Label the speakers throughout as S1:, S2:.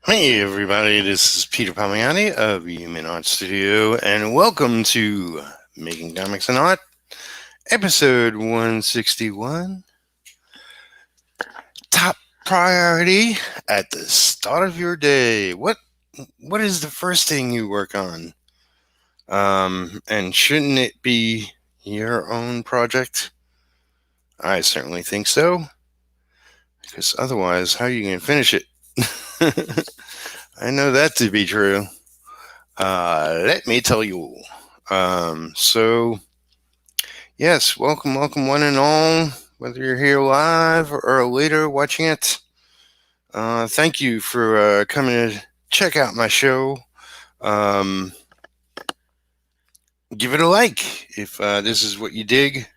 S1: Hey everybody, this is Peter Palmiotti of Human Art Studio, and welcome to Making Comics and Art, episode 161. Top priority at the start of your day. What is the first thing you work on? And shouldn't it be your own project? I certainly think so, because otherwise, how are you going to finish it? I know that to be true. Let me tell you. So yes, welcome, one and all. Whether you're here live or later watching it, thank you for coming to check out my show. Um, Give it a like if this is what you dig.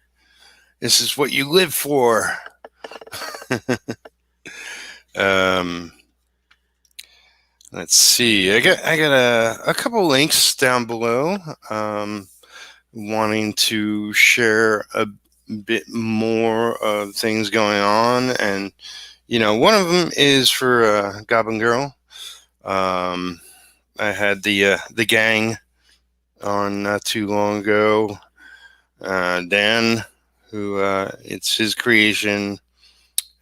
S1: This is what you live for. um, let's see. I got a couple links down below. Wanting to share a bit more of things going on, and one of them is for Goblin Girl. I had the gang on not too long ago. Dan, who it's his creation,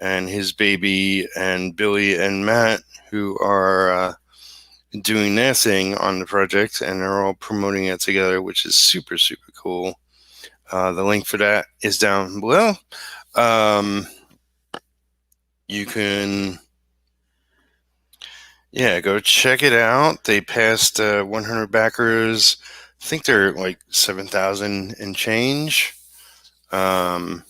S1: and his baby, and Billy and Matt, who are doing their thing on the project, and they're all promoting it together, which is super cool. The link for that is down below. You can, go check it out. They passed 100 backers. I think they're like 7,000 and change. And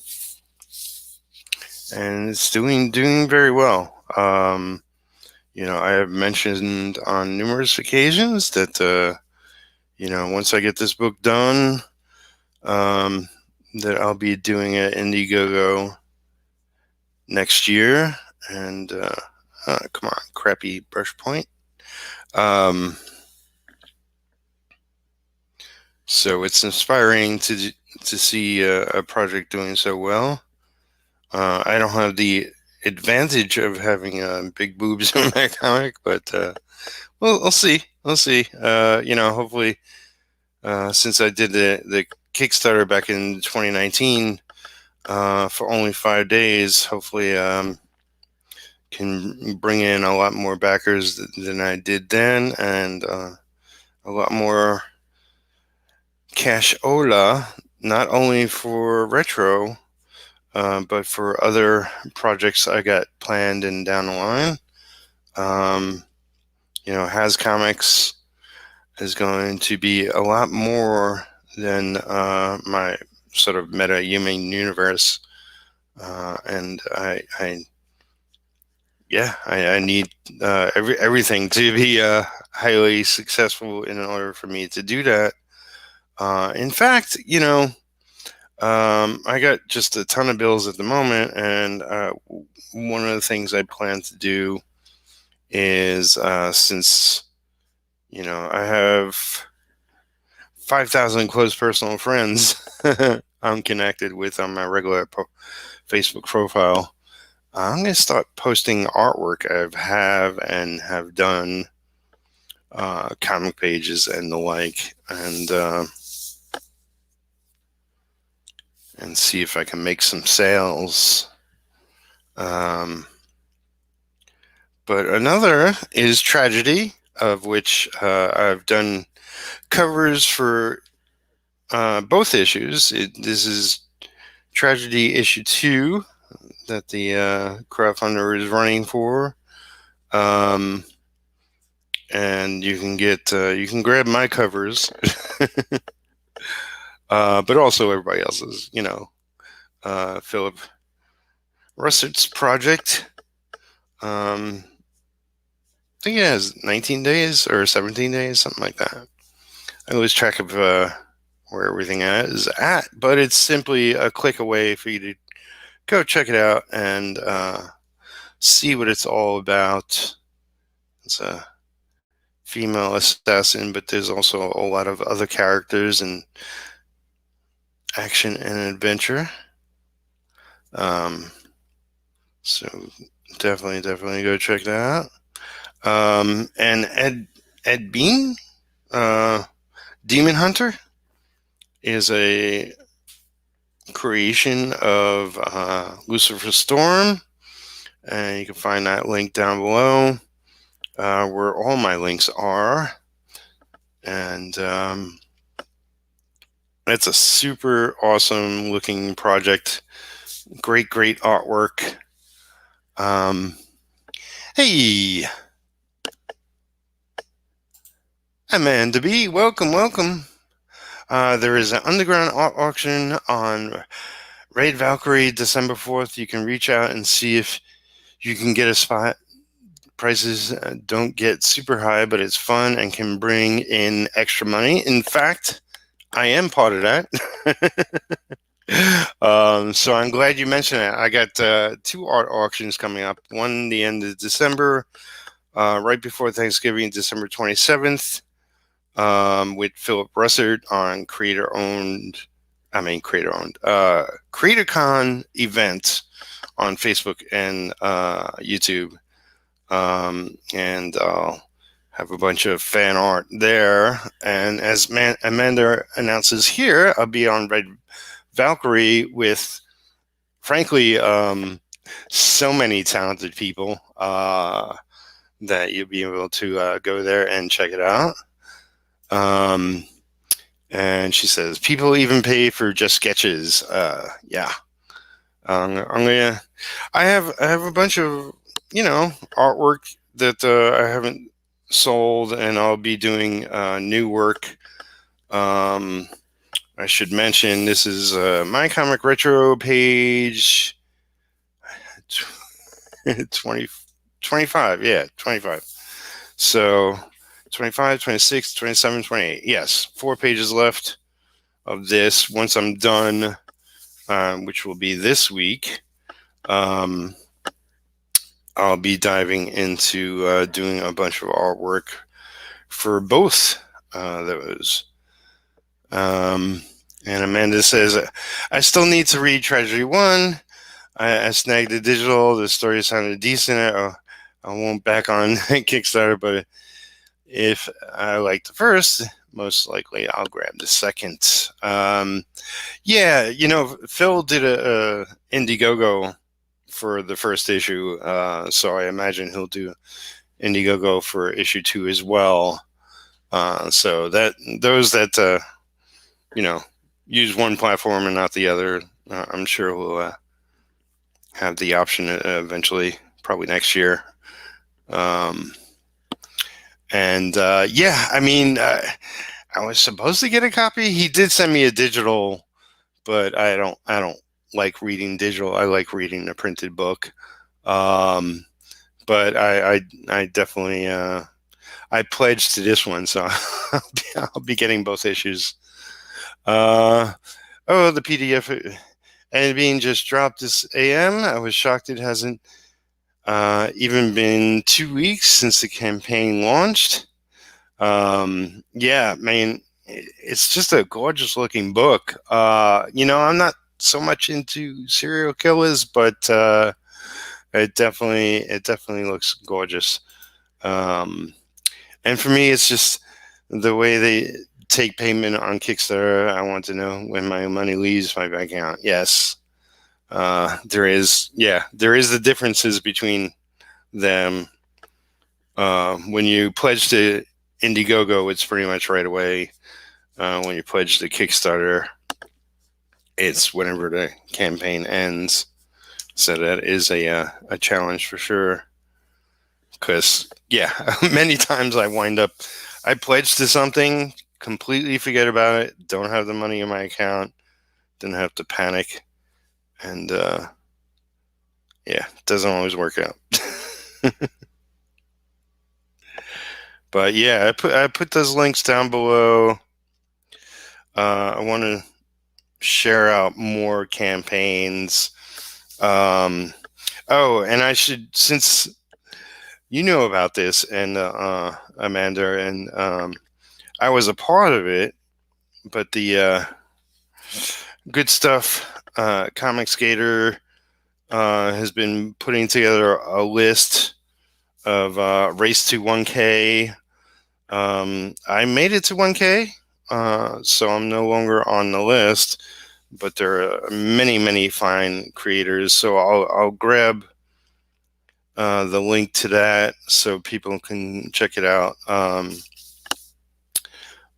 S1: it's doing very well. I have mentioned on numerous occasions that once I get this book done, that I'll be doing an Indiegogo next year. And come on, crappy brush point. So it's inspiring to see a project doing so well. I don't have the advantage of having big boobs in my comic, but we'll see. We'll see. Hopefully, since I did the Kickstarter back in 2019 for only 5 days, hopefully can bring in a lot more backers than I did then, and a lot more cashola, not only for retro, but for other projects I got planned and down the line. Has Comics is going to be a lot more than my sort of meta human universe, and I need everything to be highly successful in order for me to do that. In fact, I got just a ton of bills at the moment, and one of the things I plan to do is since I have 5,000 close personal friends I'm connected with on my regular Facebook profile. I'm going to start posting artwork have done, comic pages and the like, and see if I can make some sales. But another is Tragedy, of which I've done covers for both issues. This is Tragedy issue 2 that the crowdfunder is running for. And you can grab my covers, but also everybody else's. Philip Russett's project. I think it has 19 days or 17 days, something like that. I lose track of where everything is at, but it's simply a click away for you to go check it out and see what it's all about. It's a female assassin, but there's also a lot of other characters and action and adventure. So definitely go check that out. And Ed Bean, uh, Demon Hunter, is a creation of Lucifer Storm, and you can find that link down below, where all my links are. And it's a super awesome looking project. Great artwork. Um, hey, Amanda B, welcome. There is an underground art auction on Raid Valkyrie December 4th. You can reach out and see if you can get a spot. Prices don't get super high, but it's fun and can bring in extra money. In fact, I am part of that. So I'm glad you mentioned it. I got 2 art auctions coming up. One the end of December, right before Thanksgiving, December 27th, with Philip Russert on CreatorCon event on Facebook and YouTube. And I'll have a bunch of fan art there. And as Amanda announces here, I'll be on Red Valkyrie with, frankly, so many talented people that you'll be able to go there and check it out. And she says, people even pay for just sketches. Yeah. I have a bunch of, artwork that I haven't sold, and I'll be doing new work. I should mention this is My Comic Retro page 20, 25. Yeah, 25. So 25, 26, 27, 28. Yes, 4 pages left of this. Once I'm done, which will be this week, I'll be diving into doing a bunch of artwork for both those. And Amanda says, I still need to read Treasury 1. I snagged the digital. The story sounded decent. I won't back on Kickstarter, but if I like the first, most likely I'll grab the second. Yeah, Phil did a Indiegogo for the first issue, so I imagine he'll do Indiegogo for issue 2 as well. So that those that use one platform and not the other, I'm sure we'll have the option eventually, probably next year. Yeah, I mean, I was supposed to get a copy. He did send me a digital, but I don't like reading digital. I like reading a printed book. But I definitely I pledged to this one, so I'll be getting both issues. The PDF and being just dropped this AM. I was shocked it hasn't even been 2 weeks since the campaign launched. Yeah, man, it's just a gorgeous looking book. I'm not so much into serial killers, but it definitely looks gorgeous. And for me, it's just the way they take payment on Kickstarter. I want to know when my money leaves my bank account. Yes, there is the differences between them. When you pledge to Indiegogo, it's pretty much right away. When you pledge to Kickstarter, it's whenever the campaign ends. So that is a challenge for sure. Because, yeah, many times I pledge to something, completely forget about it, don't have the money in my account, then have to panic. And, yeah, it doesn't always work out. But, yeah, I put those links down below. I want to share out more campaigns. And I should, since you know about this, and Amanda, and I was a part of it, but the Good Stuff Comic Skater has been putting together a list of Race to 1K. I made it to 1K, so I'm no longer on the list, but there are many, many fine creators. So I'll grab the link to that so people can check it out.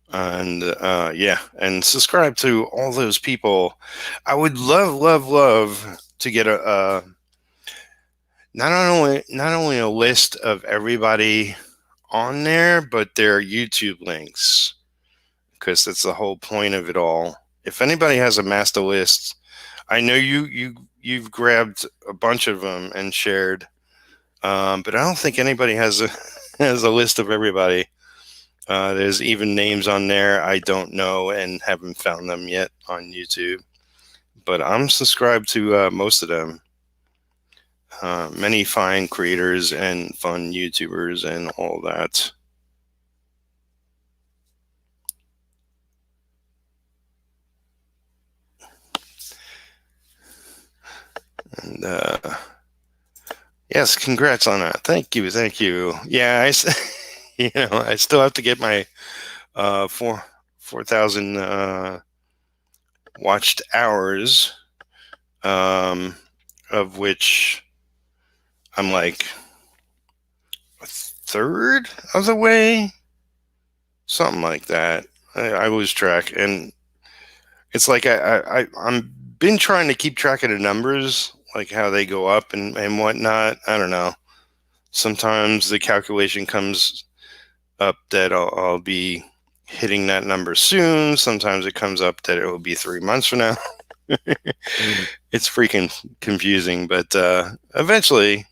S1: And yeah, and subscribe to all those people. I would love to get a not only a list of everybody on there, but their YouTube links, because that's the whole point of it all. If anybody has a master list, I know you've grabbed a bunch of them and shared, but I don't think anybody has a has a list of everybody. There's even names on there I don't know and haven't found them yet on YouTube, but I'm subscribed to most of them. Many fine creators and fun YouTubers and all that. And yes, congrats on that. Thank you. Yeah, I still have to get my 4,000 watched hours, of which I'm like a third of the way, something like that. I lose track, and it's like I'm been trying to keep track of the numbers, like how they go up and whatnot. I don't know. Sometimes the calculation comes up that I'll be hitting that number soon. Sometimes it comes up that it will be 3 months from now. It's freaking confusing, but eventually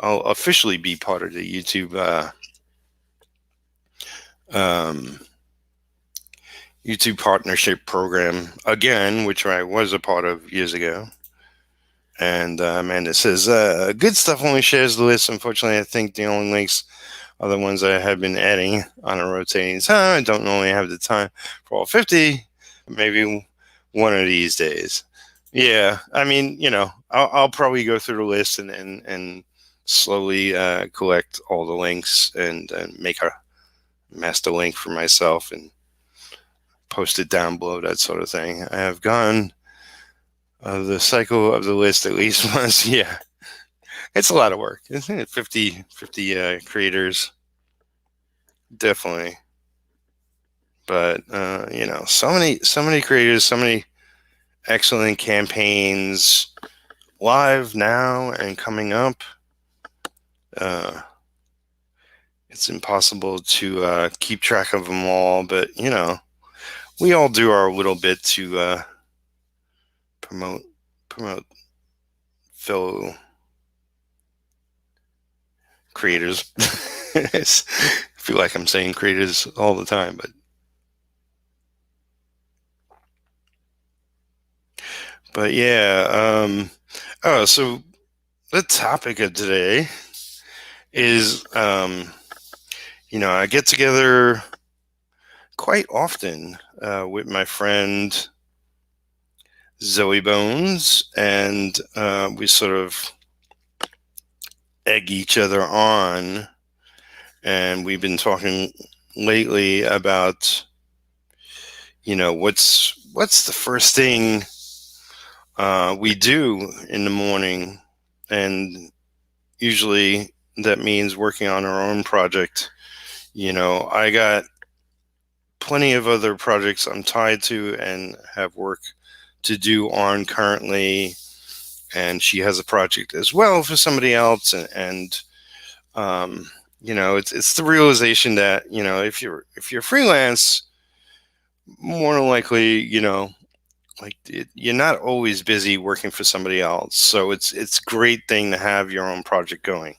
S1: I'll officially be part of the YouTube um, YouTube partnership program again, which I was a part of years ago. And Amanda says, good stuff only shares the list. Unfortunately, I think the only links are the ones I have been adding on a rotating time. I don't normally have the time for all 50. Maybe one of these days. Yeah, I mean, I'll probably go through the list and slowly collect all the links and make a master link for myself and post it down below, that sort of thing. I have gone the cycle of the list at least once. Yeah, it's a lot of work, isn't it? 50 creators, definitely. But so many creators, so many excellent campaigns live now and coming up. It's impossible to keep track of them all, but we all do our little bit to promote fellow creators. I feel like I'm saying creators all the time, but yeah. So the topic of today is, I get together quite often with my friend Zoe Bones, and we sort of egg each other on. And we've been talking lately about, what's the first thing we do in the morning, and usually that means working on our own project. I got plenty of other projects I'm tied to and have work to do on currently, and she has a project as well for somebody else, and it's the realization that if you're freelance, more than likely, like you're not always busy working for somebody else. So it's a great thing to have your own project going.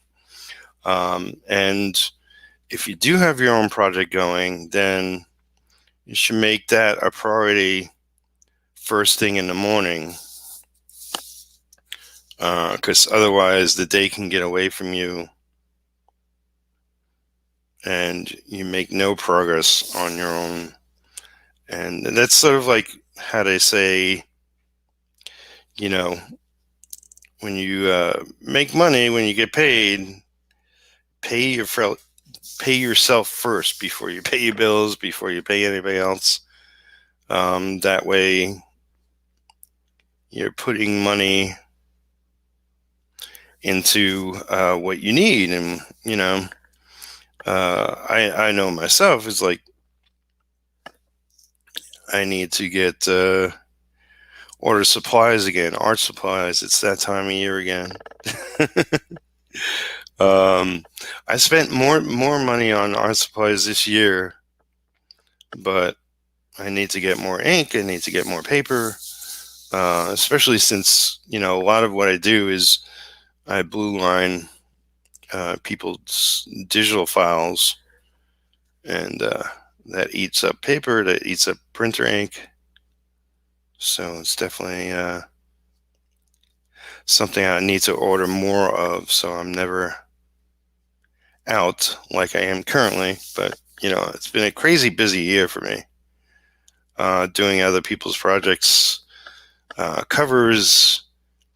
S1: And if you do have your own project going, then you should make that a priority first thing in the morning, because otherwise the day can get away from you and you make no progress on your own. And that's sort of like how they say, when you make money, when you get paid, pay yourself first before you pay your bills, before you pay anybody else. That way, you're putting money into what you need, and I know myself. It's like I need to get order supplies again, art supplies. It's that time of year again. I spent more money on art supplies this year, but I need to get more ink. I need to get more paper, especially since a lot of what I do is I blue line people's digital files, and that eats up paper, that eats up printer ink. So it's definitely something I need to order more of, so I'm never out like I am currently. But it's been a crazy busy year for me, doing other people's projects, covers,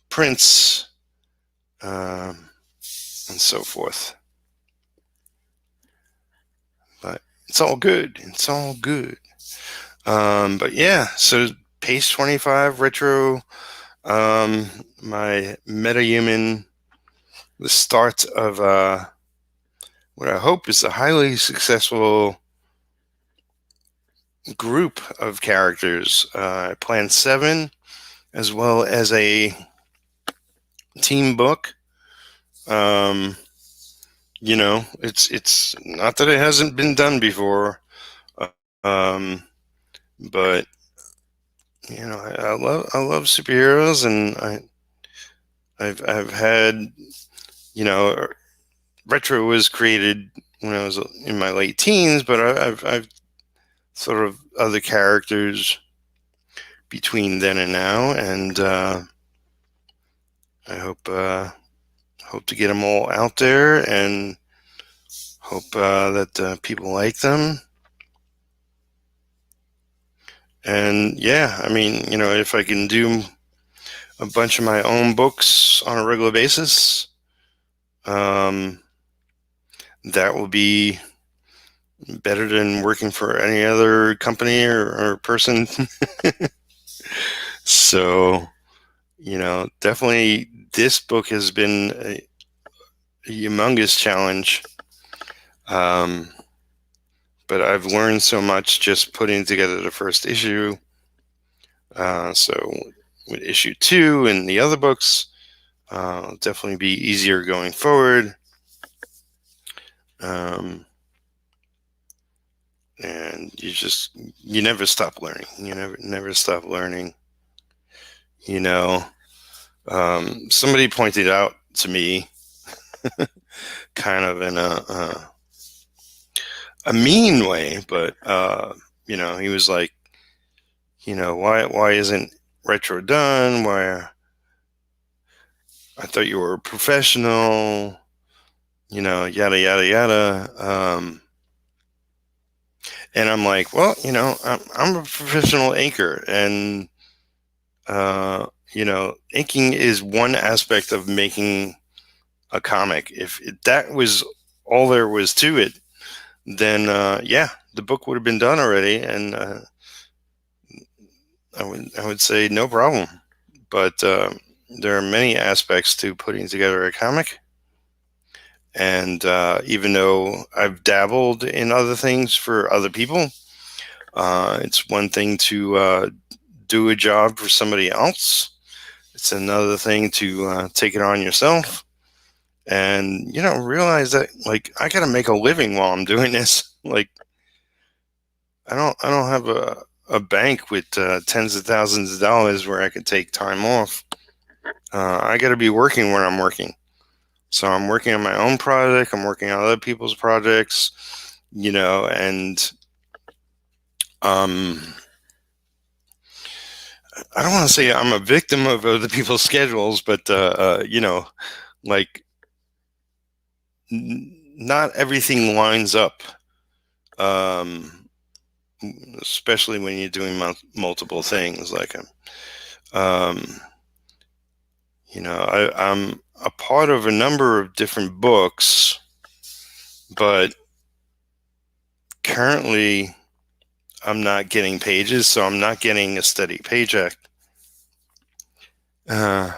S1: prints, and so forth. But it's all good. It's all good. But yeah, so page 25 retro, my metahuman, the start of what I hope is a highly successful group of characters. I plan 7, as well as a team book. It's not that it hasn't been done before, um, but I love superheroes, and I've had retro was created when I was in my late teens, but I've sort of other characters between then and now, and I hope to get them all out there, and hope that people like them. And yeah, I mean, if I can do a bunch of my own books on a regular basis, that will be better than working for any other company or person. So, definitely this book has been a humongous challenge. But I've learned so much just putting together the first issue. So with issue 2 and the other books, it'll definitely be easier going forward. And you never stop learning. You never stop learning. Somebody pointed out to me, kind of in a mean way, but he was like, why isn't retro done? Why? I thought you were a professional. Yada yada yada. And I'm like, well, I'm a professional inker, and inking is one aspect of making a comic. If that was all there was to it, then yeah, the book would have been done already, and I would say no problem. But there are many aspects to putting together a comic, and even though I've dabbled in other things for other people, it's one thing to do a job for somebody else. It's another thing to take it on yourself, and realize that, like, I gotta make a living while I'm doing this. Like, I don't have a bank with tens of thousands of dollars where I could take time off. I gotta be working when I'm working. So I'm working on my own project. I'm working on other people's projects, and I don't want to say I'm a victim of other people's schedules, but like, not everything lines up, especially when you're doing multiple things. Like, I'm a part of a number of different books, but currently I'm not getting pages, so I'm not getting a steady paycheck. Uh,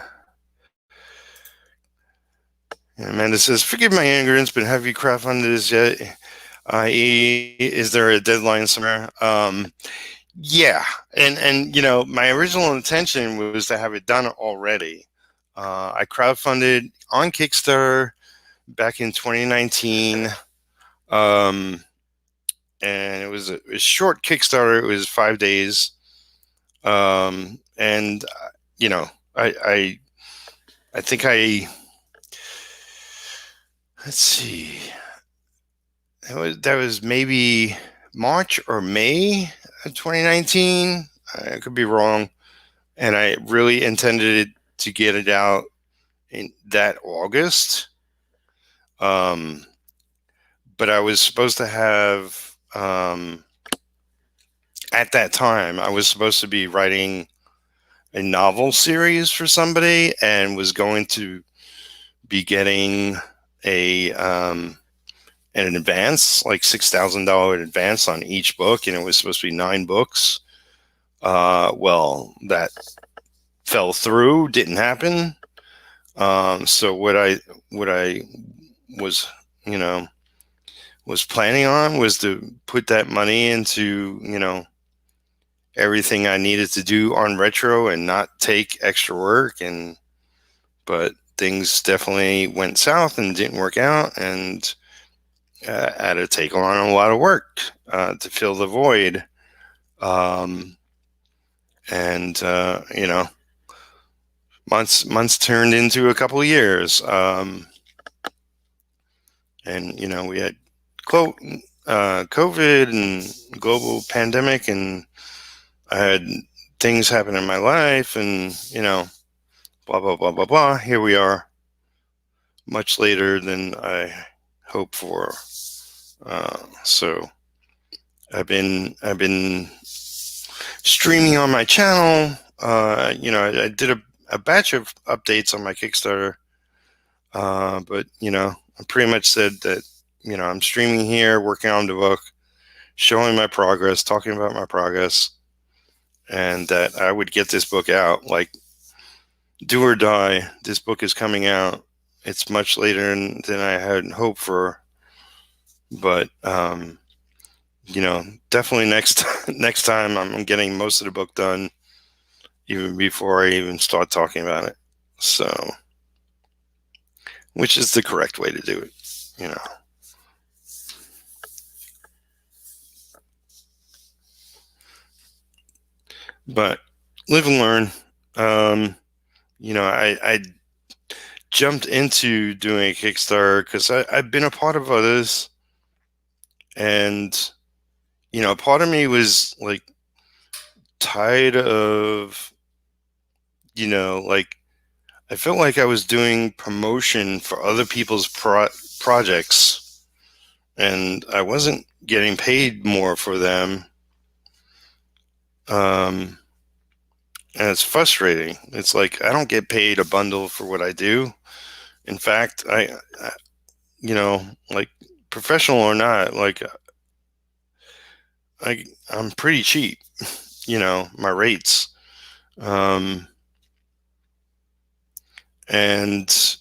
S1: Amanda says, "Forgive my ignorance, but have you crowdfunded this yet? I.e., is there a deadline somewhere?" Yeah, and my original intention was to have it done already. I crowdfunded on Kickstarter back in 2019, and it was a short Kickstarter. It was 5 days, and you know, I think let's see, that was maybe March or May of 2019. I could be wrong, and I really intended to get it out in that August. Um, but I was supposed to have, at that time, I was supposed to be writing a novel series for somebody and was going to be getting a an advance, like $6,000 advance on each book, and it was supposed to be 9 books. Well, that fell through, didn't happen. So what I was, you know, was planning on was to put that money into, everything I needed to do on retro and not take extra work. But things definitely went south and didn't work out, and I had to take on a lot of work to fill the void. Um, and months turned into a couple of years. And we had COVID and global pandemic, and I had things happen in my life, and blah blah blah blah blah. Here we are, much later than I hoped for. So I've been streaming on my channel. I did a batch of updates on my Kickstarter, but I pretty much said that I'm streaming here, working on the book, showing my progress, talking about my progress, and that I would get this book out, like, do or die. This book is coming out. It's much later than I had hoped for, but definitely next time I'm getting most of the book done even before I even start talking about it. So, which is the correct way to do it. But live and learn. I jumped into doing a Kickstarter because I've been a part of others, and part of me was like tired of, like, I felt like I was doing promotion for other people's projects, and I wasn't getting paid more for them. Um, and it's frustrating. It's like I don't get paid a bundle for what I do. In fact, like, professional or not, like, I'm pretty cheap. My rates, um, and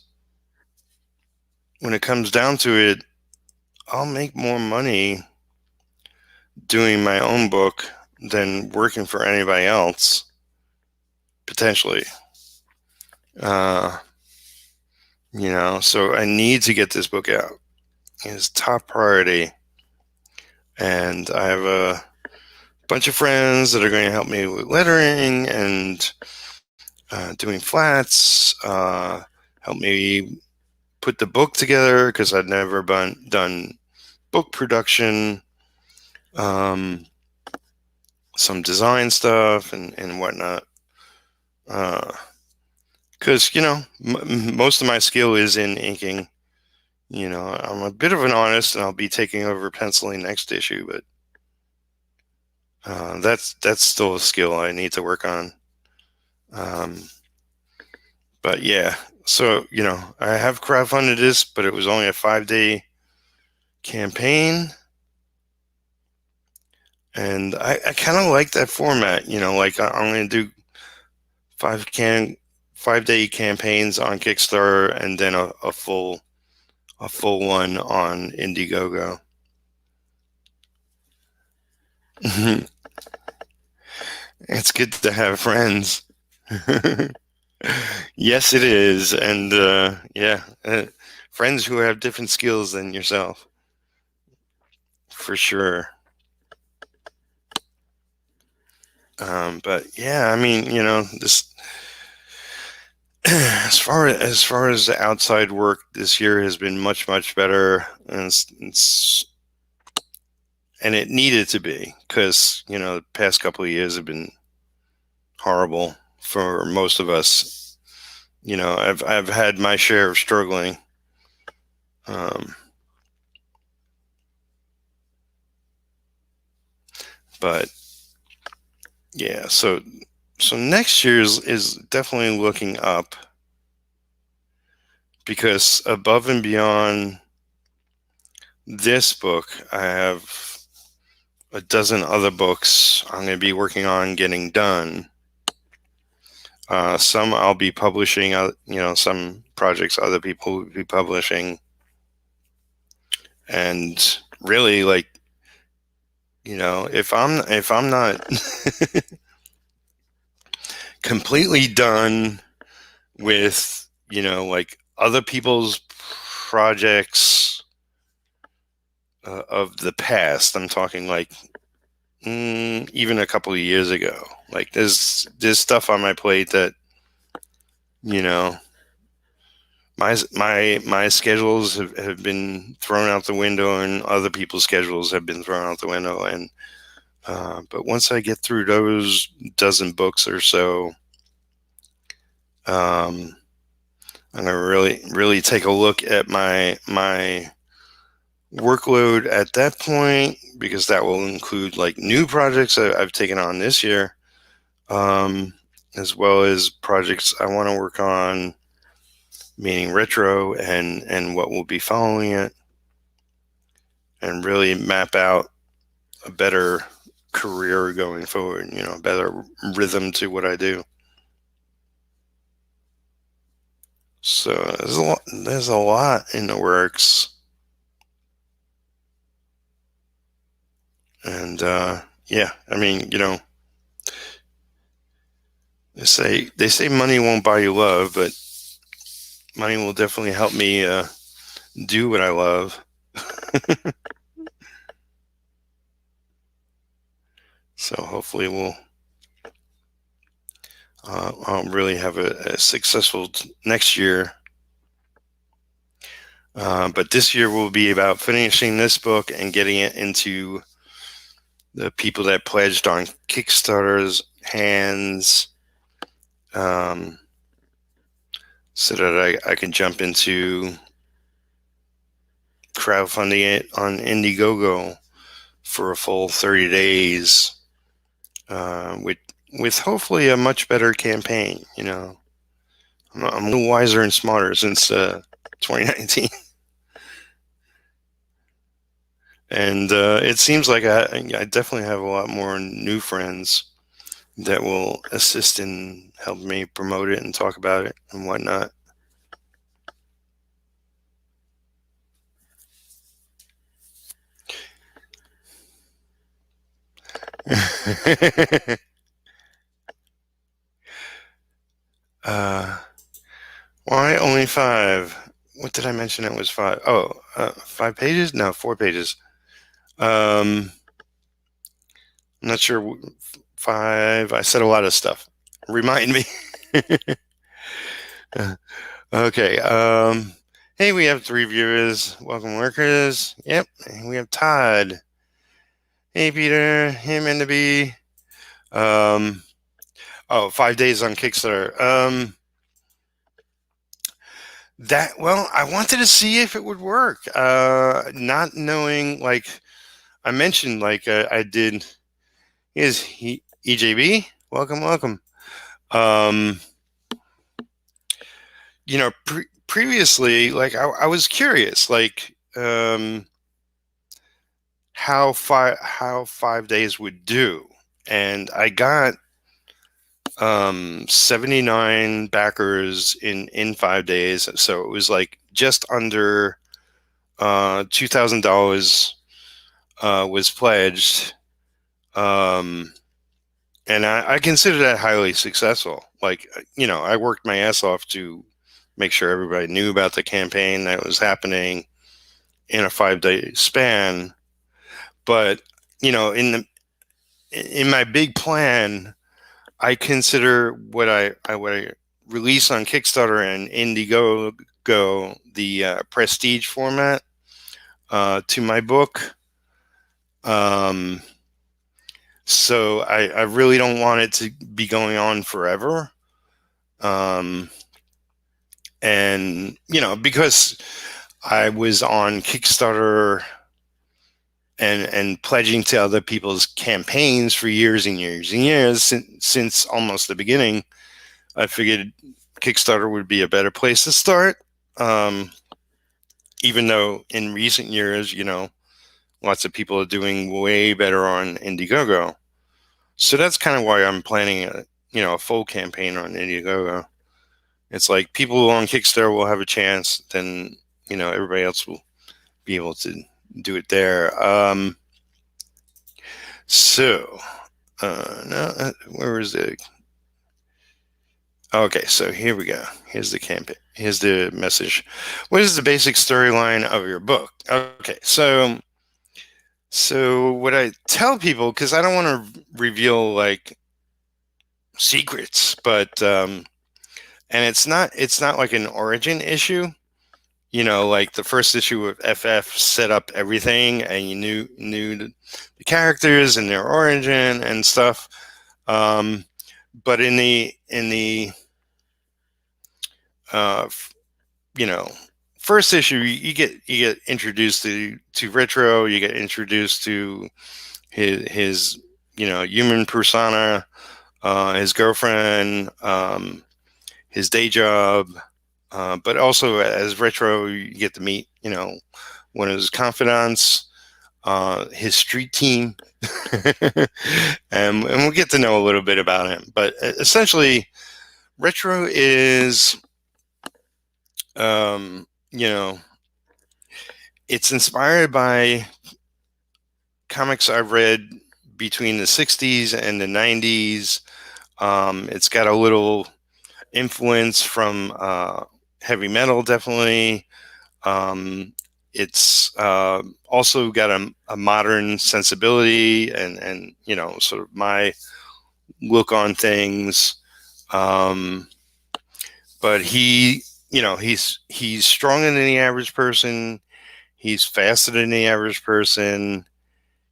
S1: when it comes down to it, I'll make more money doing my own book than working for anybody else, potentially. Uh, so I need to get this book out. It's top priority. And I have a bunch of friends that are going to help me with lettering and doing flats, help me put the book together because I'd never done book production, some design stuff and whatnot. Because most of my skill is in inking. I'm a bit of an artist, and I'll be taking over penciling next issue, but that's still a skill I need to work on. But yeah, so I have crowdfunded this, but it was only a 5-day campaign, and I kind of like that format. Like I'm going to do 5 day campaigns on Kickstarter, and then a full one on Indiegogo. It's good to have friends. Yes, it is, and yeah, friends who have different skills than yourself, for sure. But yeah, I mean, this as far as the outside work this year has been much better, and and it needed to be, because the past couple of years have been horrible for most of us. I've had my share of struggling. Um, but yeah, so next year's is definitely looking up, because above and beyond this book, I have a dozen other books I'm going to be working on getting done. Some I'll be publishing, some projects other people will be publishing. And really, like, if I'm not completely done with, like other people's projects of the past, I'm talking like even a couple of years ago. Like there's stuff on my plate that, you know, my schedules have been thrown out the window, and other people's schedules have been thrown out the window. And but once I get through those dozen books or so, um, I'm gonna really take a look at my workload at that point, because that will include like new projects I've taken on this year, um, as well as projects I want to work on, meaning retro and what will be following it, and really map out a better career going forward. A better rhythm to what I do. So there's a lot in the works, and yeah, I mean, they say money won't buy you love, but money will definitely help me do what I love. So hopefully I'll really have a successful next year. But this year will be about finishing this book and getting it into the people that pledged on Kickstarter's hands, um, so that I can jump into crowdfunding it on Indiegogo for a full 30 days, with hopefully a much better campaign. I'm a little wiser and smarter since 2019, and it seems like I definitely have a lot more new friends that will assist in helping me promote it and talk about it and whatnot. uh, why only five? What did I mention? It was five. Oh, 5 pages? No, 4 pages. I'm not sure. Five. I said a lot of stuff. Remind me. Okay. Hey, we have 3 viewers. Welcome, workers. Yep. We have Todd. Hey, Peter. Him and the bee. Um, oh, 5 days on Kickstarter. I wanted to see if it would work. Not knowing, like I mentioned, like I did. Is he EJB? Welcome. Um, previously, like I was curious, like, how 5 days would do, and I got 79 backers in 5 days. So it was like just under $2,000 was pledged. Um, and I consider that highly successful. Like, I worked my ass off to make sure everybody knew about the campaign that was happening in a 5 day span. But, in my big plan, I consider what I release on Kickstarter and Indiegogo the prestige format to my book. Um, so I really don't want it to be going on forever. And because I was on Kickstarter and pledging to other people's campaigns for years and years and years since almost the beginning, I figured Kickstarter would be a better place to start. Even though in recent years, lots of people are doing way better on Indiegogo. So that's kind of why I'm planning a full campaign on Indiegogo. It's like people on Kickstarter will have a chance, then everybody else will be able to do it there. So no, where is it? Okay, so here we go. Here's the campaign. Here's the message. What is the basic storyline of your book? Okay, so what I tell people, because I don't want to reveal like secrets, but and it's not like an origin issue. Like the first issue of FF set up everything, and you knew the characters and their origin and stuff. But in the first issue, you get introduced to Retro. You get introduced to his human persona, his girlfriend, his day job, but also as Retro, you get to meet one of his confidants, his street team, and we'll get to know a little bit about him. But essentially, Retro is it's inspired by comics I've read between the 60s and the 90s. It's got a little influence from heavy metal, definitely. It's also got a modern sensibility and sort of my look on things. But he's stronger than the average person. He's faster than the average person.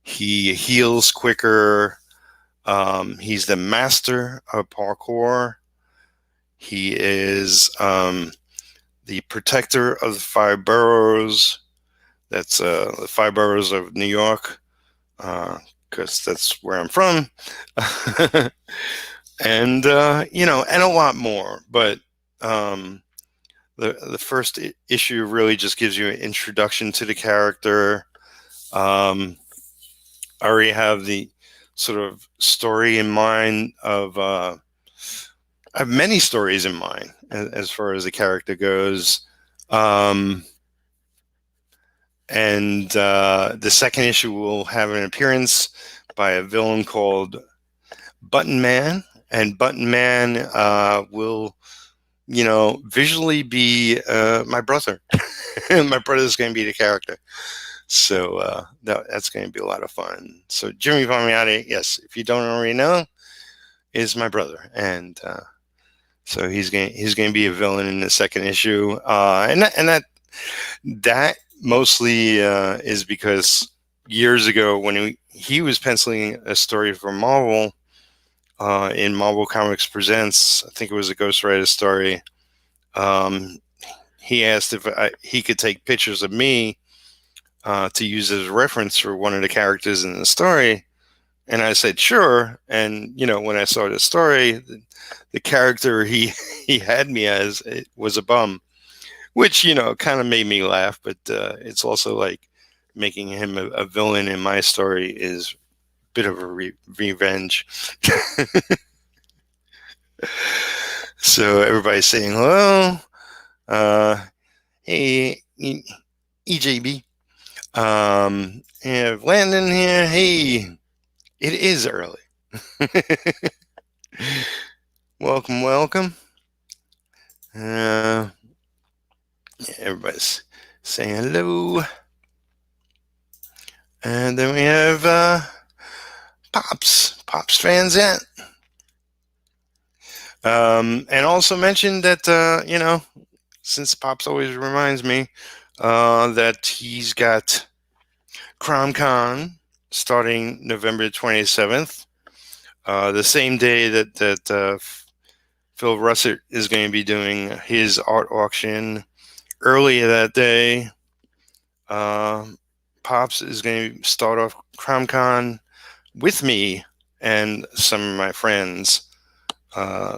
S1: He heals quicker. He's the master of parkour. He is the protector of the 5 boroughs. That's the 5 boroughs of New York, because that's where I'm from. And and a lot more. But the first issue really just gives you an introduction to the character. I already have the sort of story in mind of I have many stories in mind as far as the character goes. And the second issue will have an appearance by a villain called Button Man, and Button Man will visually be my brother. My brother's going to be the character. So that's going to be a lot of fun. So Jimmy Palmiotti, yes, if you don't already know, is my brother, and so he's going to be a villain in the second issue, and that mostly is because years ago when he was penciling a story for Marvel in Marvel Comics Presents, I think it was a Ghost Rider story. He asked if he could take pictures of me to use as a reference for one of the characters in the story. And I said, sure. And, when I saw the story, the character he had me as, it was a bum, which, kind of made me laugh. But it's also like making him a villain in my story is a bit of a revenge. So everybody's saying hello. Hey, EJB. Yeah, Landon here. Hey, it is early. Welcome, welcome. Everybody's saying hello. And then we have Pops fans in. And also mentioned that, since Pops always reminds me that he's got CromCon starting November 27th, the same day that Phil Russert is going to be doing his art auction. Earlier that day, Pops is going to start off CromCon with me and some of my friends.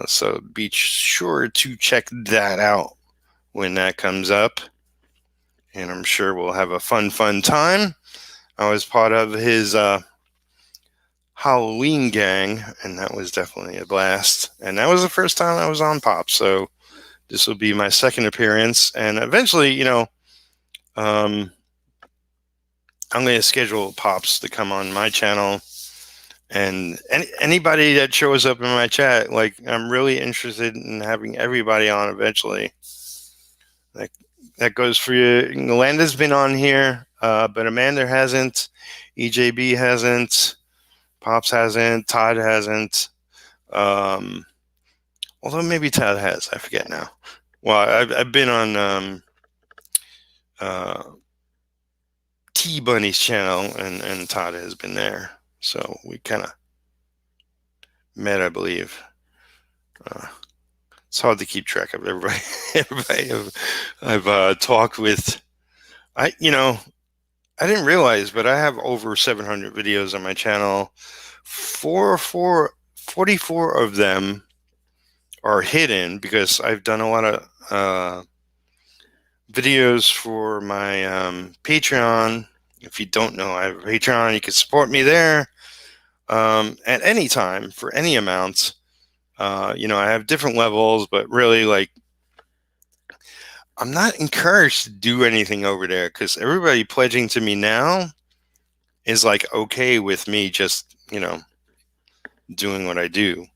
S1: So be sure to check that out when that comes up. And I'm sure we'll have a fun time. I was part of his Halloween gang, and that was definitely a blast. And that was the first time I was on Pop, so this will be my second appearance. And eventually, I'm going to schedule Pops to come on my channel. And anybody that shows up in my chat, like, I'm really interested in having everybody on eventually. That goes for you. Yolanda's been on here, but Amanda hasn't. EJB hasn't. Pops hasn't. Todd hasn't. Although maybe Todd has. I forget now. Well, I've been on T Bunny's channel, and Todd has been there. So we kind of met, I believe. It's hard to keep track of everybody. Everybody I've talked with. I didn't realize, but I have over 700 videos on my channel. 44 of them are hidden because I've done a lot of videos for my Patreon. If you don't know, I have a Patreon. You can support me there at any time for any amount. I have different levels, but really, like, I'm not encouraged to do anything over there because everybody pledging to me now is like okay with me just, doing what I do.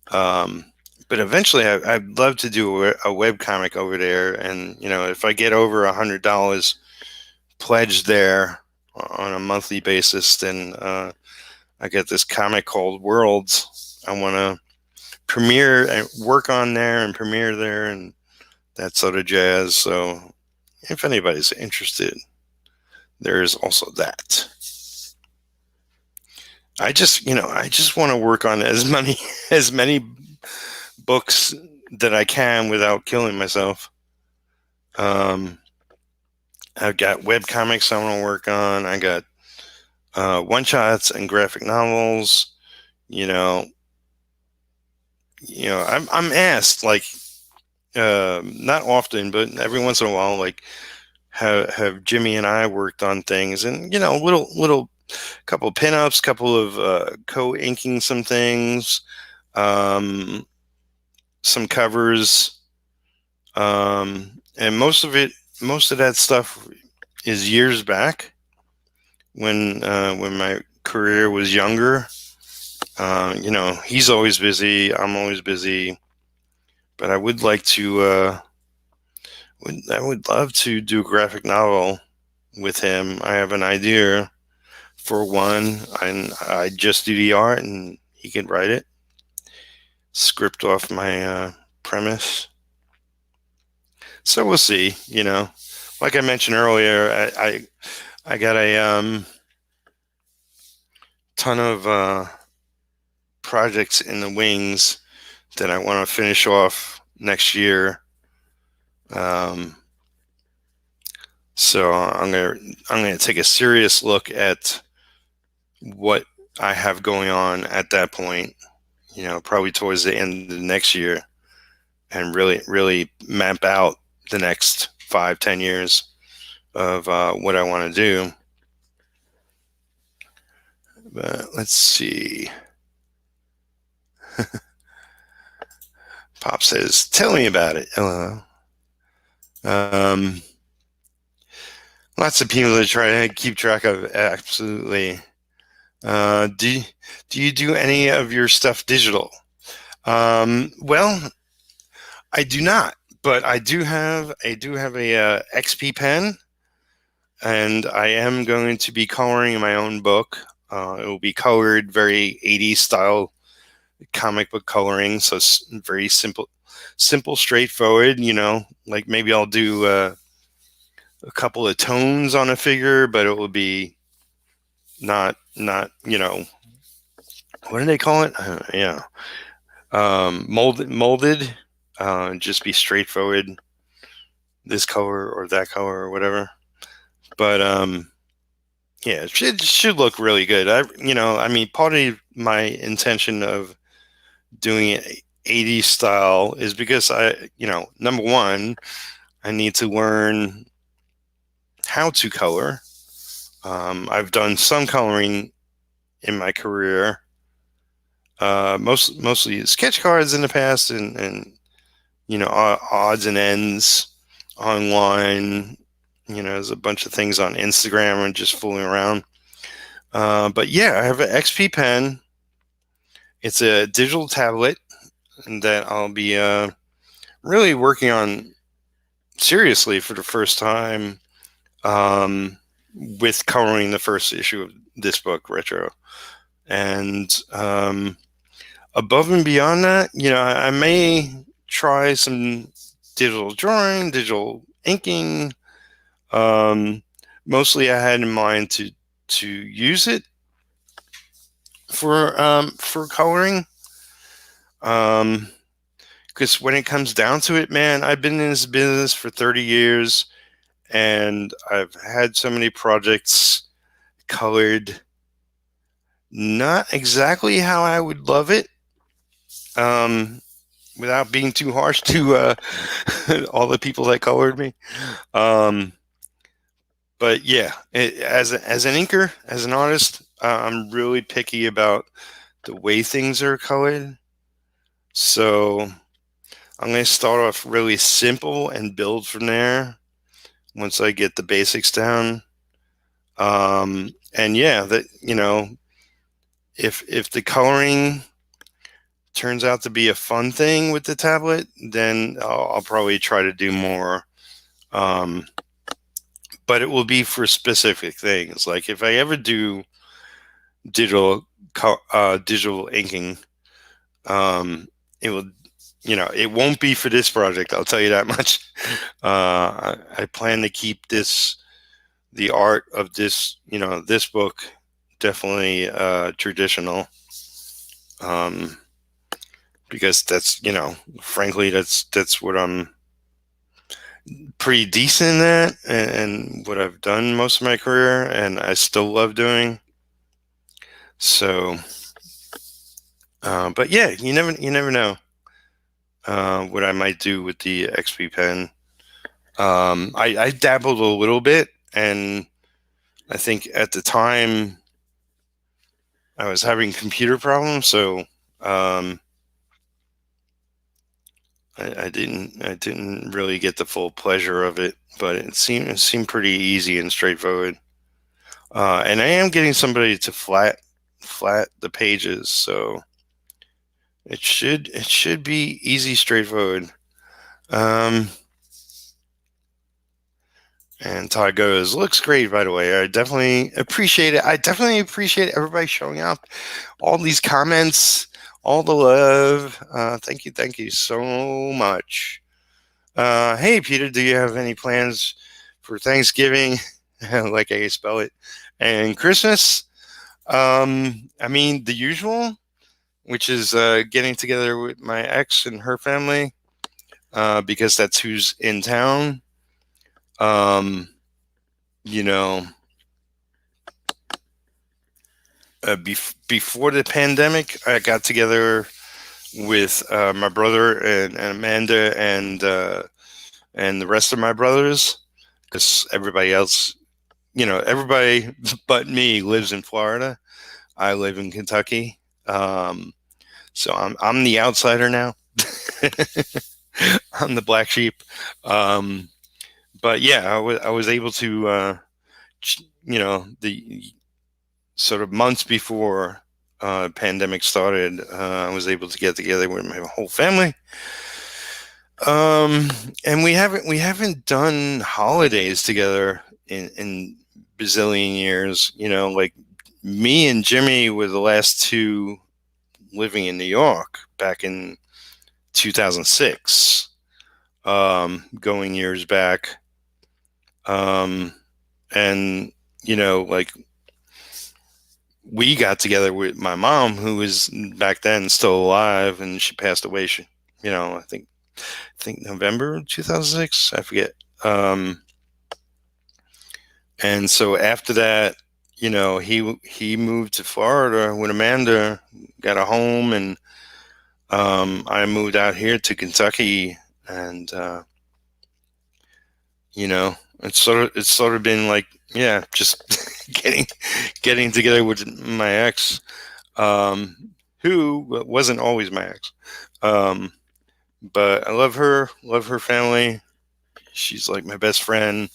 S1: But eventually I'd love to do a webcomic over there. And, if I get over $100 pledged there on a monthly basis, then I get this comic called Worlds. I want to premiere and work on there and premiere there and that sort of jazz. So if anybody's interested, there's also that. I just want to work on as many books that I can without killing myself. I've got web comics I want to work on. I got one shots and graphic novels. I'm asked, like, not often, but every once in a while, like, have Jimmy and I worked on things, and little couple of pinups, couple of co-inking some things, some covers, and most of that stuff is years back when my career was younger. He's always busy. I'm always busy, but I would like to. I would love to do a graphic novel with him. I have an idea for one, and I just do the art, and he can write it. Script off my premise. So we'll see. Like I mentioned earlier, I got a ton of projects in the wings that I want to finish off next year. So I'm gonna take a serious look at what I have going on at that point. Probably towards the end of the next year, and really map out the next 5-10 years of what I want to do. But let's see. Pop says, "Tell me about it." LOL. Um, Lots of people to try to keep track of. Absolutely. Do you do any of your stuff digital? Well, I do not, but I do have a XP pen, and I am going to be coloring my own book. It will be colored very 80s style comic book coloring, so it's very simple, straightforward. You know, like maybe I'll do a couple of tones on a figure, but it will be not what do they call it? Yeah, molded. Just be straightforward, this color or that color or whatever. But yeah, it should look really good. I mean, part of my intention of doing it 80s style is because number one, I need to learn how to color. I've done some coloring in my career, mostly sketch cards in the past, and odds and ends online. There's a bunch of things on Instagram and just fooling around. But yeah, I have an XP pen. It's a digital tablet that I'll be really working on seriously for the first time, with coloring the first issue of this book, Retro. And above and beyond that, I may try some digital drawing, digital inking. Um, Mostly, I had in mind to use it for coloring. Because when it comes down to it, man, I've been in this business for 30 years, and I've had so many projects colored not exactly how I would love it. Without being too harsh to all the people that colored me. Um, but yeah, as an inker, as an artist, I'm really picky about the way things are colored. So I'm going to start off really simple and build from there once I get the basics down. And yeah, that if the coloring turns out to be a fun thing with the tablet, then I'll probably try to do more. Um, but it will be for specific things. Like if I ever do digital digital inking, it will, it won't be for this project. I'll tell you that much. I plan to keep the art of this book definitely traditional. Um, because that's, frankly, that's what I'm pretty decent at, and what I've done most of my career, and I still love doing. So, but yeah, you never know what I might do with the XP pen. I dabbled a little bit, and I think at the time I was having computer problems, so I didn't really get the full pleasure of it, but it seemed pretty easy and straightforward. And I am getting somebody to flat the pages, so it should be easy, straightforward. Um, and Todd goes, "Looks great, by the way. I definitely appreciate it. I definitely appreciate everybody showing up, all these comments, all the love. Thank you so much." Hey, Peter, do you have any plans for Thanksgiving, like I spell it, and Christmas? I mean, the usual, which is getting together with my ex and her family, because that's who's in town. Um, you know, before the pandemic, I got together with my brother and Amanda and the rest of my brothers, because everybody else, everybody but me lives in Florida. I live in Kentucky. Um, so I'm the outsider now. I'm the black sheep. Um, but yeah, I was able to, the sort of months before pandemic started, I was able to get together with my whole family. And we haven't done holidays together in bazillion years. Like me and Jimmy were the last two living in New York back in 2006. Going years back. Um, and like we got together with my mom, who was back then still alive, and she passed away. I think November 2006. I forget. Um, and so after that, he moved to Florida with Amanda, got a home, and I moved out here to Kentucky, and it's sort of been like, yeah, just getting together with my ex, um, who wasn't always my ex. Um, but I love her family. She's like my best friend,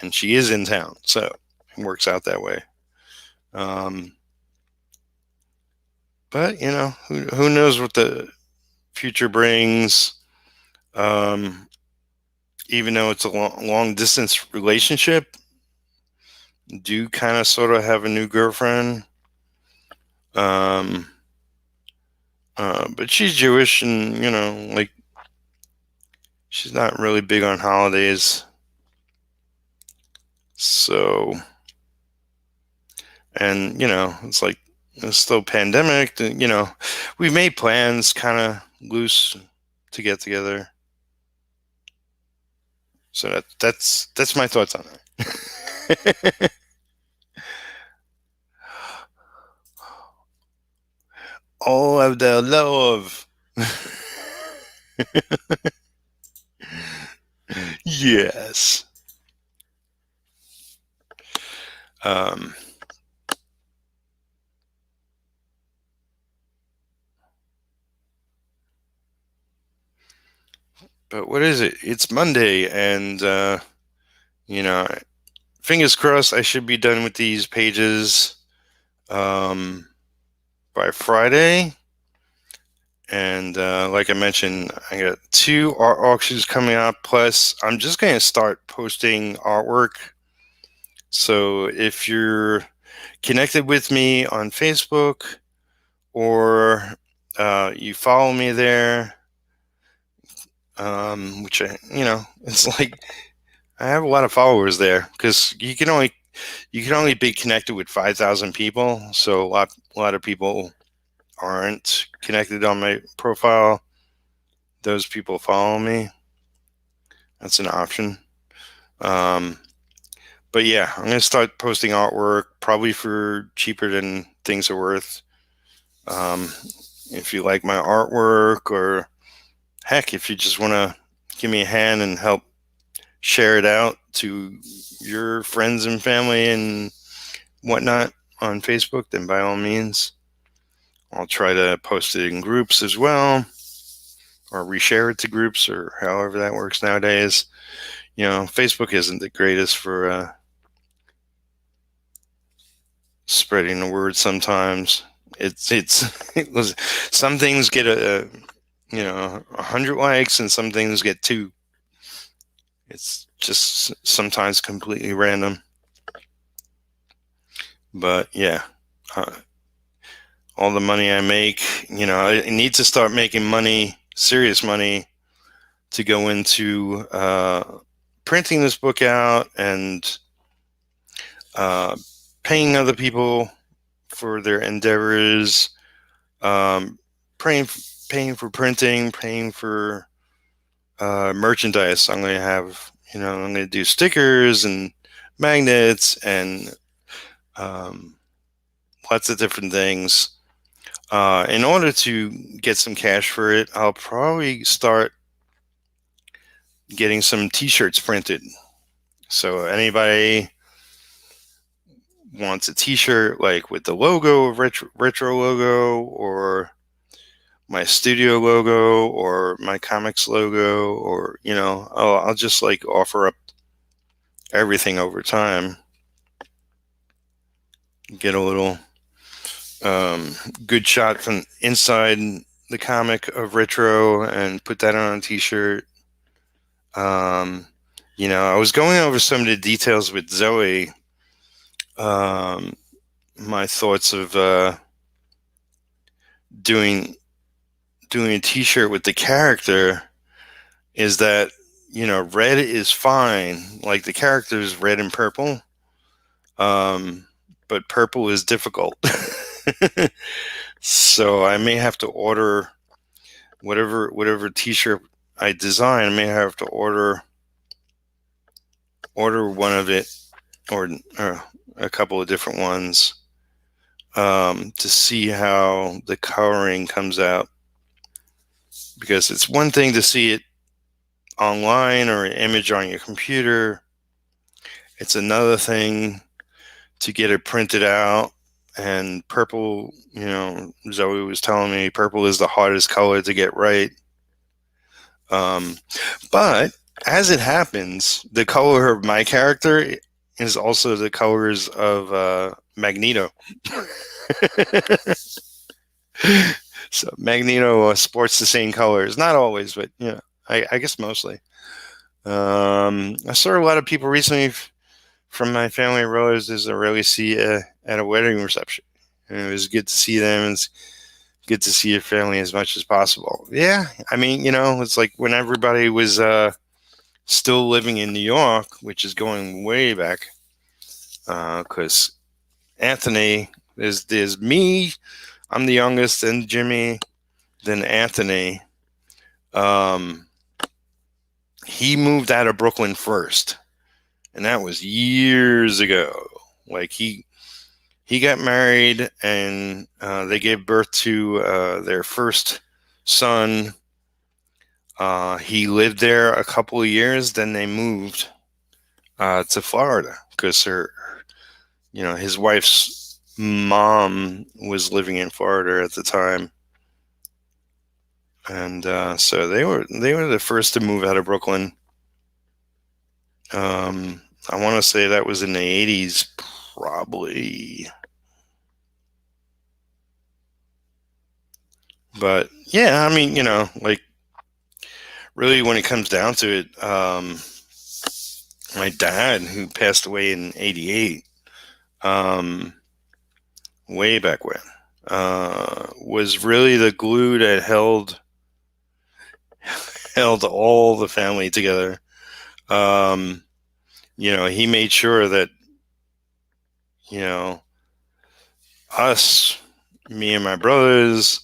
S1: and she is in town, so it works out that way. Um, but who knows what the future brings? Um, Even though it's a long distance relationship, do kind of sort of have a new girlfriend. Um, but she's Jewish, and like she's not really big on holidays. So, and it's like it's still pandemic. We made plans, kind of loose, to get together. So that's my thoughts on that. All of the love. Yes. Um, but what is it? It's Monday, and you know, fingers crossed. I should be done with these pages um, by Friday. And like I mentioned, I got 2 art auctions coming up. Plus, I'm just going to start posting artwork. So if you're connected with me on Facebook, or you follow me there, which it's like I have a lot of followers there, because you can only be connected with 5,000 people. So a lot of people aren't connected on my profile. Those people follow me. That's an option. Um, but yeah, I'm gonna start posting artwork, probably for cheaper than things are worth. Um, if you like my artwork, or heck, if you just want to give me a hand and help share it out to your friends and family and whatnot on Facebook, then by all means, I'll try to post it in groups as well, or reshare it to groups, or however that works nowadays. Facebook isn't the greatest for spreading the word sometimes. It was, some things get 100 likes, and some things get 2. It's just sometimes completely random. But yeah, uh, all the money I make, I need to start making money, serious money, to go into printing this book out, and uh, paying other people for their endeavors, um, paying for printing, paying for merchandise. I'm going to have, I'm going to do stickers and magnets, and um, lots of different things. In order to get some cash for it, I'll probably start getting some T-shirts printed. So anybody wants a T-shirt like with the logo of retro logo, or my studio logo, or my comics logo, or I'll just like offer up everything over time. Get a little good shot from inside the comic of retro and put that on a T-shirt. I was going over some of the details with Zoe. My thoughts of doing a T-shirt with the character is that red is fine. Like the character is red and purple, but purple is difficult. So I may have to order whatever T-shirt I design. I may have to order one of it, or a couple of different ones, to see how the coloring comes out. Because it's one thing to see it online or an image on your computer. It's another thing to get it printed out. And purple, Zoe was telling me purple is the hardest color to get right. But as it happens, the color of my character is also the colors of Magneto. So Magneto sports the same colors. Not always, but I guess mostly. I saw a lot of people recently from my family and relatives I rarely see at a wedding reception. And it was good to see them. It's good to see your family as much as possible. Yeah, I mean, it's like when everybody was still living in New York, which is going way back, because Anthony, there's me, I'm the youngest, and Jimmy, then Anthony. He moved out of Brooklyn first, and that was years ago. Like he got married, and they gave birth to their first son. He lived there a couple of years, then they moved to Florida because his wife's mom was living in Florida at the time. And so they were the first to move out of Brooklyn. I want to say that was in the 80s, probably. But yeah, I mean, like really when it comes down to it, my dad, who passed away in 88, way back when, was really the glue that held all the family together. He made sure that, us, me and my brothers,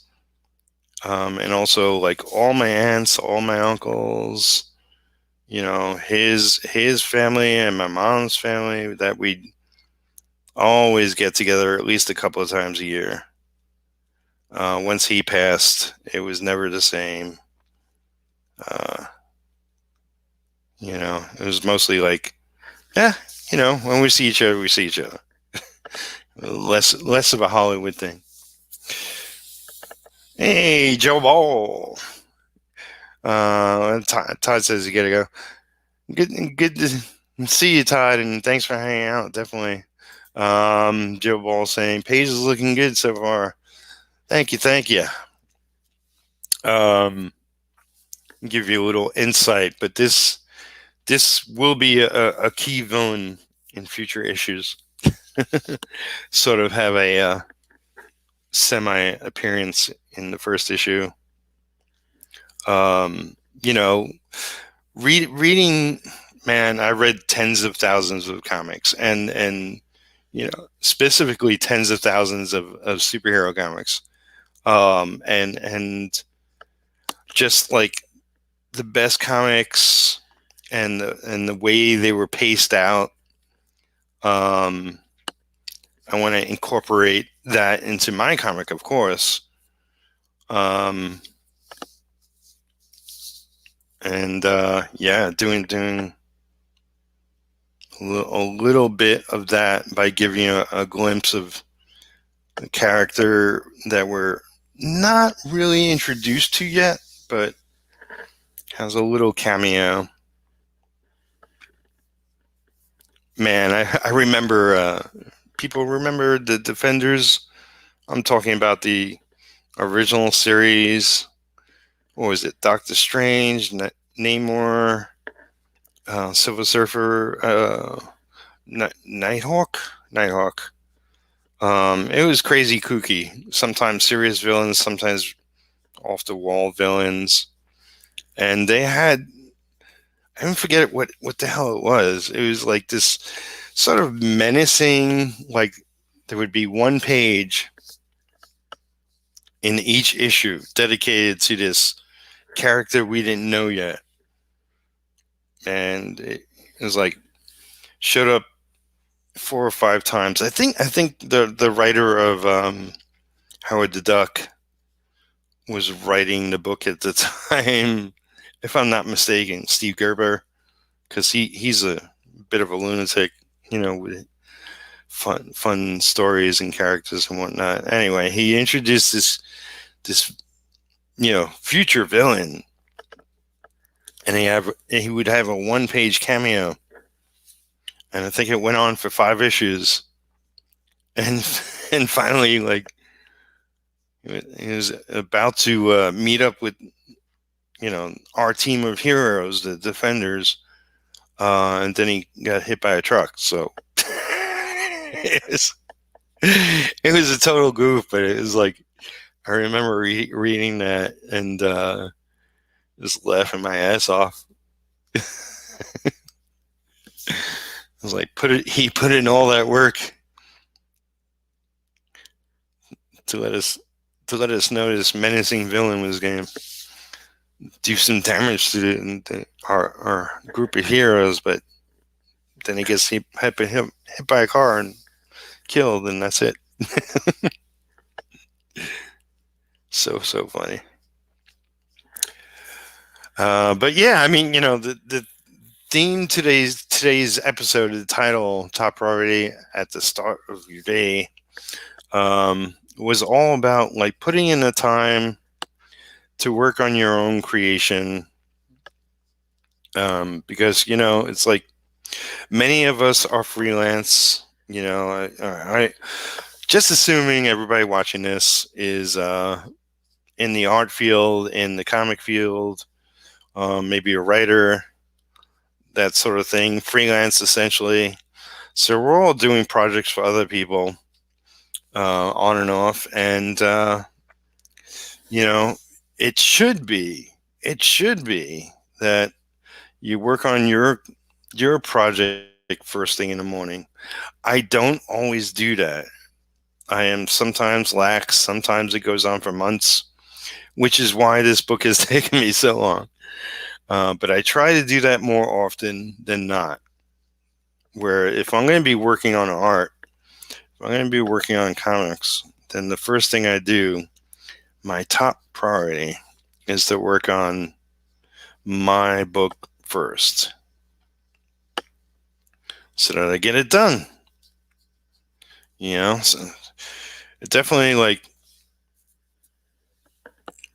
S1: and also like all my aunts, all my uncles, his family and my mom's family, that we'd always get together at least a couple of times a year. Once he passed, it was never the same. It was mostly like, when we see each other, we see each other. Less of a Hollywood thing. Hey, Joe Ball. Todd says you gotta go. Good to see you, Todd, and thanks for hanging out. Definitely. Joe Ball saying Paige is looking good so far. Thank you. Give you a little insight, but this will be a key villain in future issues. Sort of have a semi appearance in the first issue. Reading, man, I read tens of thousands of comics, and specifically tens of thousands of superhero comics, and just like the best comics and the way they were paced out. I want to incorporate that into my comic, of course. And doing a little bit of that by giving you a glimpse of a character that we're not really introduced to yet, but has a little cameo. Man, I remember, people remember the Defenders. I'm talking about the original series. What was it? Doctor Strange, Namor, Silver Surfer, Nighthawk. Nighthawk. It was crazy kooky. Sometimes serious villains, sometimes off the wall villains, and they had, I don't forget what the hell it was. It was like this sort of menacing, like there would be one page in each issue dedicated to this character we didn't know yet, and it was like showed up 4 or 5 times. I think the writer of Howard the Duck was writing the book at the time, if I'm not mistaken, Steve Gerber, because he's a bit of a lunatic, with fun stories and characters and whatnot. Anyway, he introduced this future villain, and he would have a 1-page cameo, and I think it went on for 5 issues, and and finally, like, he was about to meet up with our team of heroes, the Defenders, and then he got hit by a truck. So it was a total goof, but it was like, I remember reading that and just laughing my ass off. I was like, he put in all that work to let us know this menacing villain was going to do some damage to our group of heroes, but then he gets hit by a car and killed, and that's it. So funny. But yeah, I mean, the theme today's episode, the title, top priority at the start of your day, was all about like putting in the time to work on your own creation, because it's like many of us are freelance. I just assuming everybody watching this is in the art field, in the comic field, maybe a writer, that sort of thing, freelance essentially. So we're all doing projects for other people, on and off, and it should be that you work on your project first thing in the morning. I don't always do that. I am sometimes lax. Sometimes it goes on for months, which is why this book has taken me so long. But I try to do that more often than not. Where if I'm going to be working on art, if I'm going to be working on comics, then the first thing I do, my top priority, is to work on my book first, so that I get it done. So it definitely, like,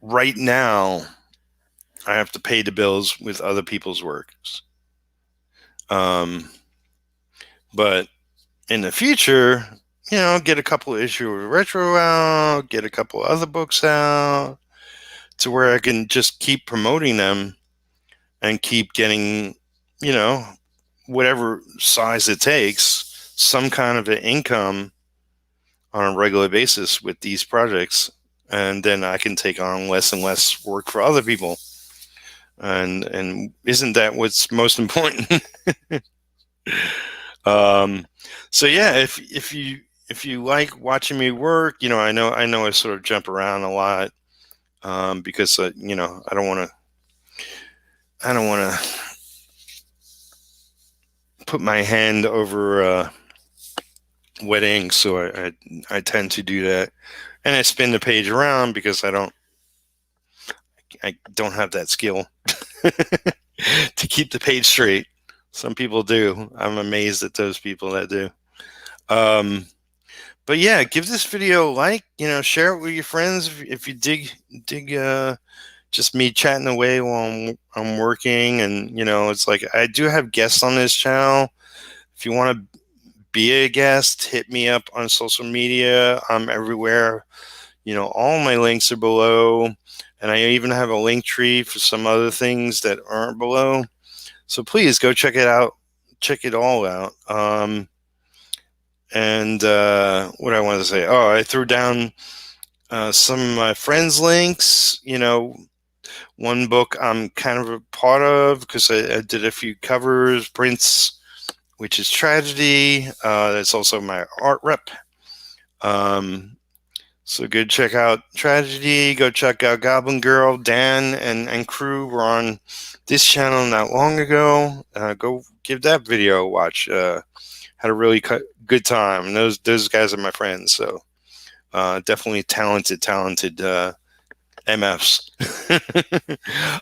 S1: right now, I have to pay the bills with other people's works. But in the future, get a couple of issues of retro out, get a couple of other books out, to where I can just keep promoting them and keep getting, whatever size it takes, some kind of an income on a regular basis with these projects. And then I can take on less and less work for other people. And isn't that what's most important? So yeah, if you like watching me work, I know I sort of jump around a lot, because I don't want to put my hand over wet ink, so I tend to do that, and I spin the page around because I don't have that skill to keep the page straight. Some people do. I'm amazed at those people that do. Um, but yeah, give this video a like. Share it with your friends if you dig just me chatting away while I'm working. And it's like I do have guests on this channel. If you want to be a guest, hit me up on social media. I'm everywhere. All my links are below, and I even have a link tree for some other things that aren't below. So please go check it out. Check it all out. And what I wanted to say, I threw down some of my friends' links. One book I'm kind of a part of because I did a few covers, prints, which is Tragedy. That's also my art rep. So go check out Tragedy. Go check out Goblin Girl. Dan and crew were on this channel not long ago. Go give that video a watch. Had a really good time. And those guys are my friends. So definitely talented MFs.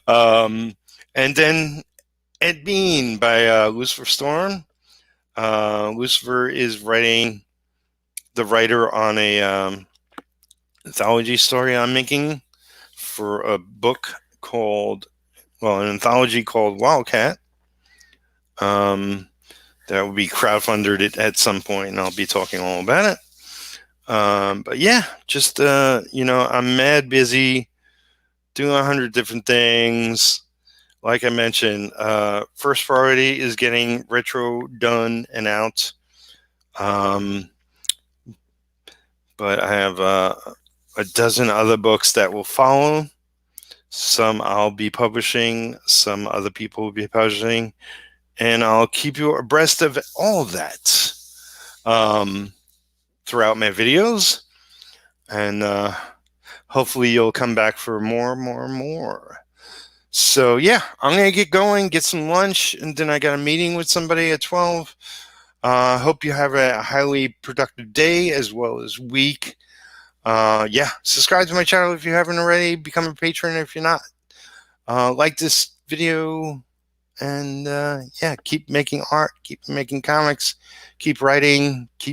S1: And then Ed Bean by Lucifer Storm. Lucifer is the writer on a anthology story I'm making for a book an anthology called Wildcat. That will be crowdfunded at some point, and I'll be talking all about it. But yeah, just I'm mad busy doing 100 different things. Like I mentioned, first priority is getting Retro done and out. But I have a dozen other books that will follow. Some I'll be publishing, some other people will be publishing, and I'll keep you abreast of all of that throughout my videos. And hopefully you'll come back for more. So yeah, I'm going to get going, get some lunch, and then I got a meeting with somebody at 12. Hope you have a highly productive day as well as week. Subscribe to my channel if you haven't already. Become a patron if you're not. Like this video, and keep making art, keep making comics, keep writing, keep